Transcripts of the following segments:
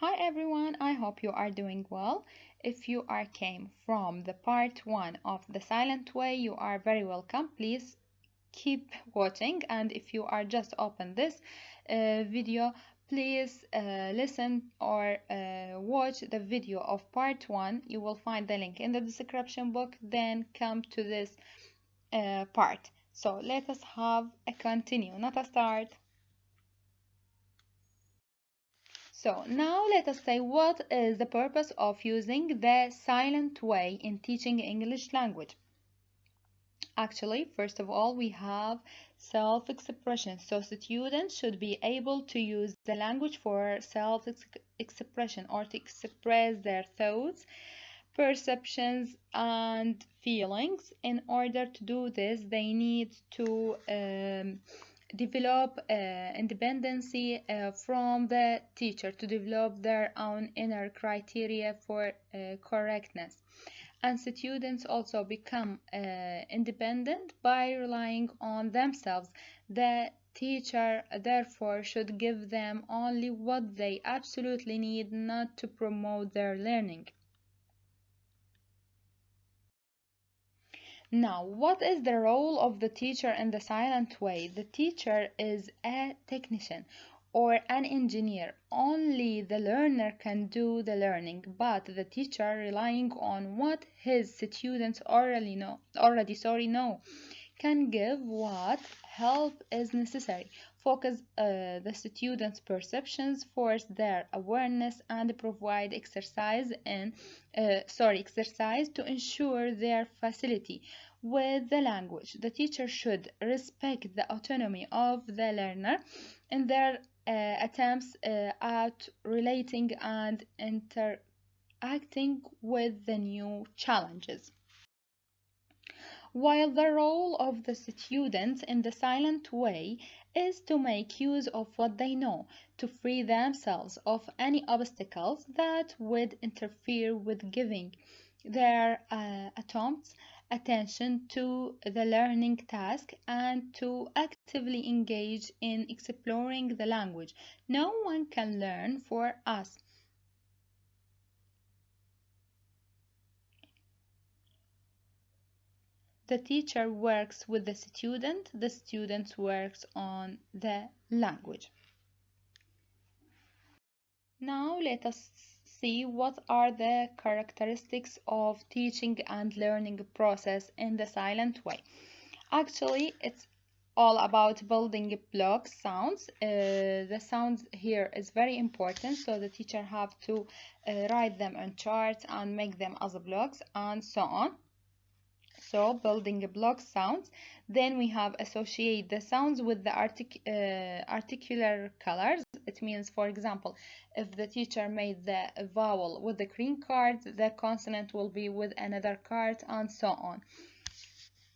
Hi everyone, I hope you are doing well. If you are came from the part 1 of the silent way, you are very welcome. Please keep watching, and if you are just open this video, please listen or watch the video of part 1. You will find the link in the description box, then come to this part. So let us have a continue, not a start. So now let us say what is the purpose of using the silent way in teaching English language. Actually, first of all, we have self-expression. So students should be able to use the language for self-expression or to express their thoughts, perceptions, and feelings. In order to do this, they need to develop independency from the teacher, to develop their own inner criteria for correctness. And students also become independent by relying on themselves. The teacher therefore should give them only what they absolutely need, not to promote their learning. Now, what is the role of the teacher in the silent way? The teacher is a technician or an engineer. Only the learner can do the learning, but the teacher, relying on what his students already know, can give what help is necessary, focus the students' perceptions, force their awareness, and provide exercise to ensure their facility with the language. The teacher should respect the autonomy of the learner in their attempts at relating and interacting with the new challenges. While the role of the students in the silent way is to make use of what they know, to free themselves of any obstacles that would interfere with giving their attempts attention to the learning task, and to actively engage in exploring the language. No one can learn for us. The teacher works with the student works on the language. Now let us see what are the characteristics of teaching and learning process in the silent way. Actually, it's all about building block sounds. The sounds here is very important, so the teacher have to write them on charts and make them as blocks and so on. So building block sounds. Then we have associate the sounds with the articular colors. It means, for example, if the teacher made the vowel with the green card, the consonant will be with another card, and so on.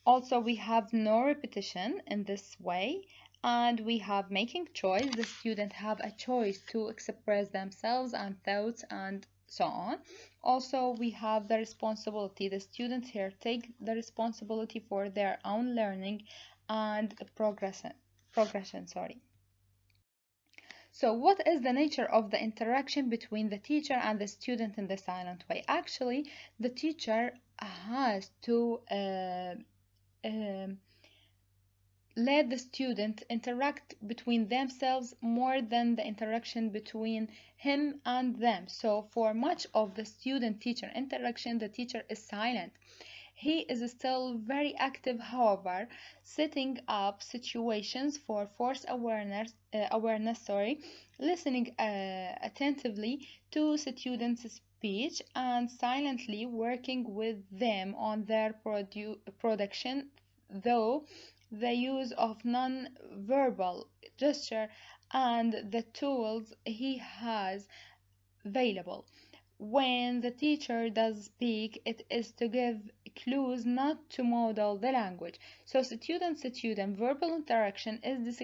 Also, we have no repetition in this way, and we have making choice. The student have a choice to express themselves and thoughts and so on. Also, we have the responsibility. The students here take the responsibility for their own learning and progression. So what is the nature of the interaction between the teacher and the student in the silent way? Actually, the teacher has to let the student interact between themselves more than the interaction between him and them. So for much of the student-teacher interaction, the teacher is silent. He is still very active, however, setting up situations for force awareness, listening attentively to students' speech and silently working with them on their production, though the use of non-verbal gesture and the tools he has available. When the teacher does speak, it is to give clues, not to model the language. So student-student verbal interaction is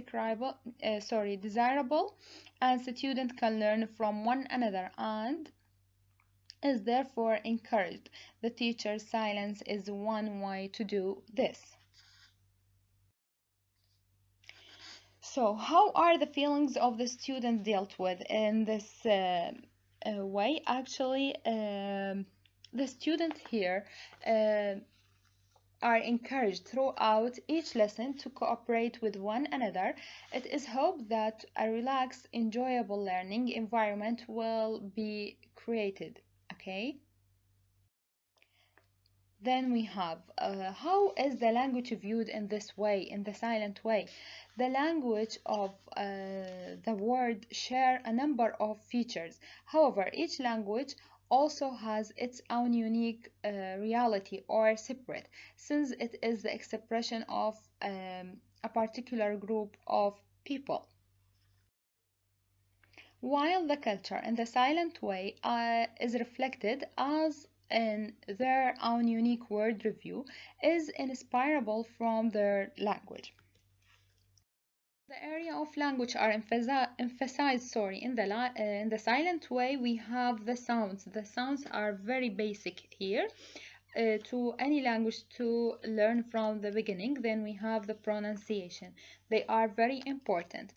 desirable, and students can learn from one another and is therefore encouraged. The teacher's silence is one way to do this. So how are the feelings of the student dealt with in this way, actually, the students here uh, are encouraged throughout each lesson to cooperate with one another. It is hoped that a relaxed, enjoyable learning environment will be created. Okay? Then we have how is the language viewed in this way, in the silent way? The language of the word share a number of features. However, each language also has its own unique reality or separate, since it is the expression of a particular group of people. While the culture in the silent way is reflected as in their own unique word review is inseparable from their language. The area of language are emphasized in the silent way. We have the sounds. The sounds are very basic here to any language to learn from the beginning. Then we have the pronunciation. They are very important.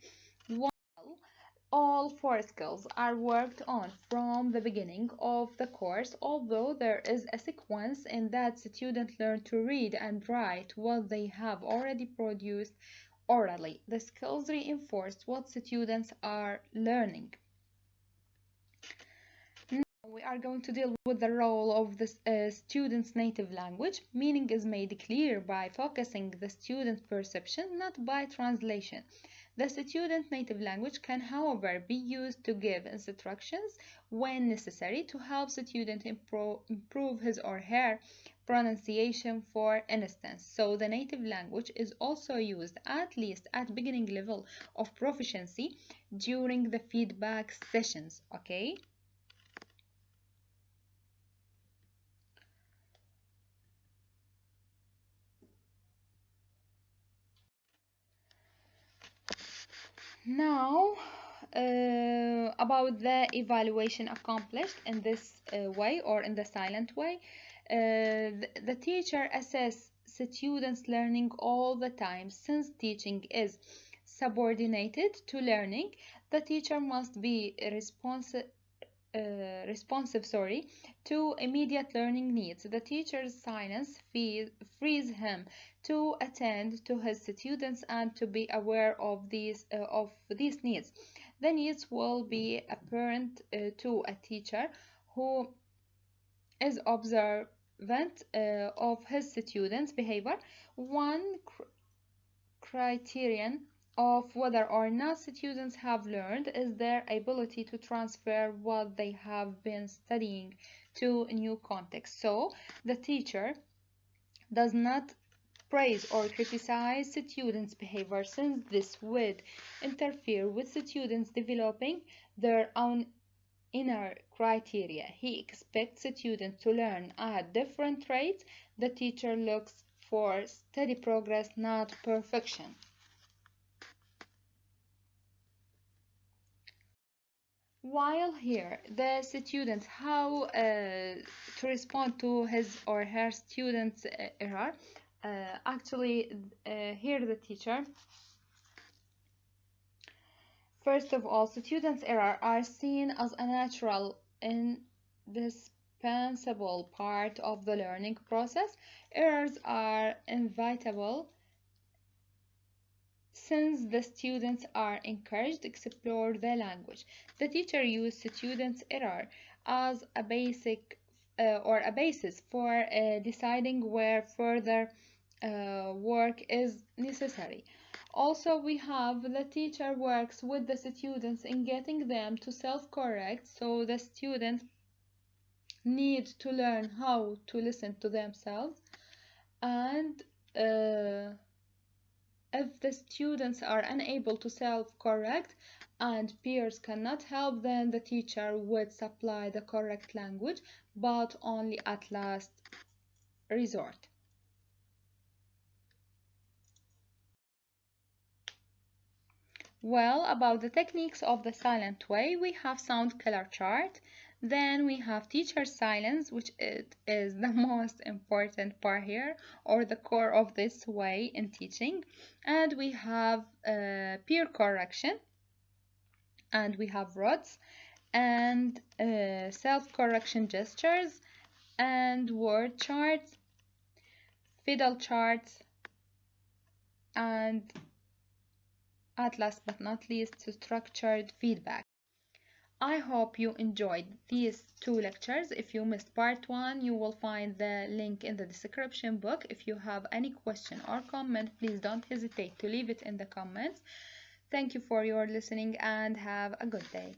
All four skills are worked on from the beginning of the course, although there is a sequence in that students learn to read and write what they have already produced orally. The skills reinforce what students are learning. Now we are going to deal with the role of the student's native language. Meaning is made clear by focusing the student's perception, not by translation. The student native language can, however, be used to give instructions when necessary to help the student improve his or her pronunciation, for instance. So the native language is also used at least at beginning level of proficiency during the feedback sessions, okay? Now, about the evaluation accomplished in this way or in the silent way, the teacher assesses students' learning all the time. Since teaching is subordinated to learning, the teacher must be responsive to immediate learning needs. The teacher's silence frees him to attend to his students and to be aware of these needs. The needs will be apparent to a teacher who is observant of his students' behavior. One criterion of whether or not students have learned is their ability to transfer what they have been studying to a new context. So the teacher does not praise or criticize students' behavior, since this would interfere with students developing their own inner criteria. He expects students to learn at different rates. The teacher looks for steady progress, not perfection. While here, the student, how to respond to his or her student's error. Actually, here the teacher. First of all, students' error are seen as a natural, indispensable part of the learning process. Errors are inevitable since the students are encouraged to explore the language. The teacher used students' error as a basis for deciding where further work is necessary. Also, we have the teacher works with the students in getting them to self-correct, so the student needs to learn how to listen to themselves. And if the students are unable to self-correct and peers cannot help, then the teacher would supply the correct language, but only at last resort. Well, about the techniques of the silent way, we have sound color chart. Then we have teacher silence, which it is the most important part here, or the core of this way in teaching. And we have peer correction, and we have rods, and self-correction gestures, and word charts, fiddle charts, and at last but not least, structured feedback. I hope you enjoyed these two lectures. If you missed part 1, you will find the link in the description box. If you have any question or comment, please don't hesitate to leave it in the comments. Thank you for your listening and have a good day.